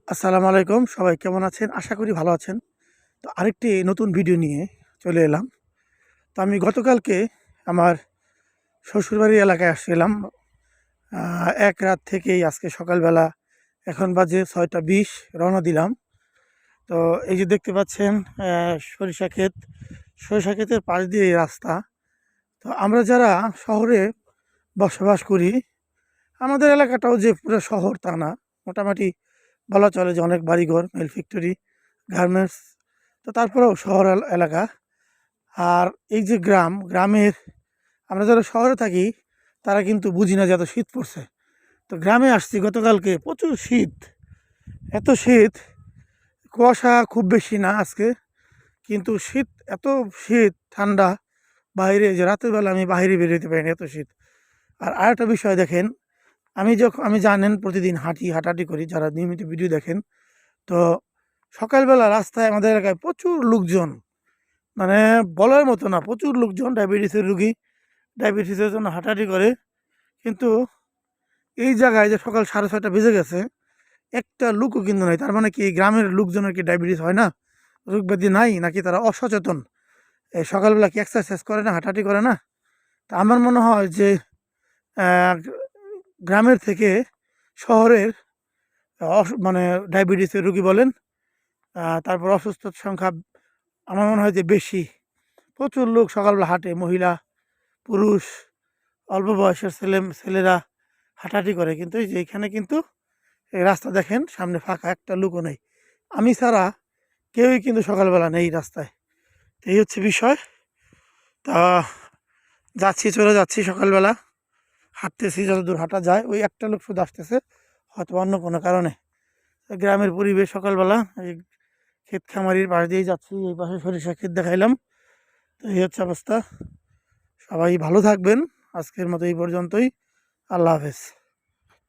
আসসালামু আলাইকুম। সবাই কেমন আছেন? আশা করি ভালো আছেন। তো আরেকটি নতুন ভিডিও নিয়ে চলে এলাম। তো আমি গতকালকে আমার শ্বশুরবাড়ির এলাকায় আসছিলাম। এক রাত থেকেই আজকে সকালবেলা এখন বাজে ৬টা ২০ রওনা দিলাম। তো এই যে দেখতে পাচ্ছেন সরিষা ক্ষেত, সরিষা ক্ষেতের পাশ দিয়ে এই রাস্তা। তো আমরা যারা শহরে বসবাস করি, আমাদের এলাকাটাও যে পুরো শহর তা না। মোটামুটি বলা চলে যে অনেক বাড়িঘর, মিল ফ্যাক্টরি, গার্মেন্টস। তো তারপরেও শহর এলাকা। আর এই যে গ্রামের আমরা যারা শহরে থাকি তারা কিন্তু বুঝি না যে এত শীত পড়ছে। তো গ্রামে আসছি গতকালকে, প্রচুর শীত, এত শীত, কুয়াশা খুব বেশি না আজকে, কিন্তু শীত, এত শীত, ঠান্ডা। বাইরে যে রাতের বেলা আমি বাইরে বেরোতে পারিনি, এত শীত। আর আরেকটা বিষয় দেখেন, আমি জানেন প্রতিদিন হাঁটাহাঁটি করি, যারা নিয়মিত ভিডিও দেখেন। তো সকালবেলা রাস্তায় আমাদের এলাকায় প্রচুর লোকজন, মানে বলার মতো না, প্রচুর লোকজন ডায়াবেটিসের রুগী, ডায়াবেটিসের জন্য হাঁটাহাঁটি করে। কিন্তু এই জায়গায় যে সকাল 6:30 বেজে গেছে, একটা লোকও কিন্তু নাই। তার মানে কি এই গ্রামের লোকজনের কি ডায়াবেটিস হয় না, রোগ ব্যাধি নাই, নাকি তারা অসচেতন? এই সকালবেলা কি এক্সারসাইজ করে না, হাঁটাহাঁটি করে না? তা আমার মনে হয় যে আহ, গ্রামের থেকে শহরের মানে ডায়াবেটিসের রুগী বলেন, তারপর অসুস্থতার সংখ্যা আমার মনে হয় যে বেশি। প্রচুর লোক সকালবেলা হাঁটে, মহিলা, পুরুষ, অল্প বয়সের ছেলেরা হাঁটাহাঁটি করে। কিন্তু এই যে এখানে কিন্তু এই রাস্তা দেখেন, সামনে ফাঁকা, একটা লোকও নেই। আমি ছাড়া কেউই কিন্তু সকালবেলা নেই রাস্তায়। তো এই হচ্ছে বিষয়। তা চলে যাচ্ছি সকালবেলা, হাঁটতেছি যতদূর হাঁটা যায়। ওই একটা লোক শুধু আসতেছে, হয়তো অন্য কোনো কারণে। তো গ্রামের পরিবেশ সকালবেলা, এই ক্ষেত খামারির পাশ দিয়েই যাচ্ছি। এই পাশে সরিষা ক্ষেত দেখাইলাম। তো এই হচ্ছে অবস্থা। সবাই ভালো থাকবেন। আজকের মতো এই পর্যন্তই। আল্লাহ হাফেজ।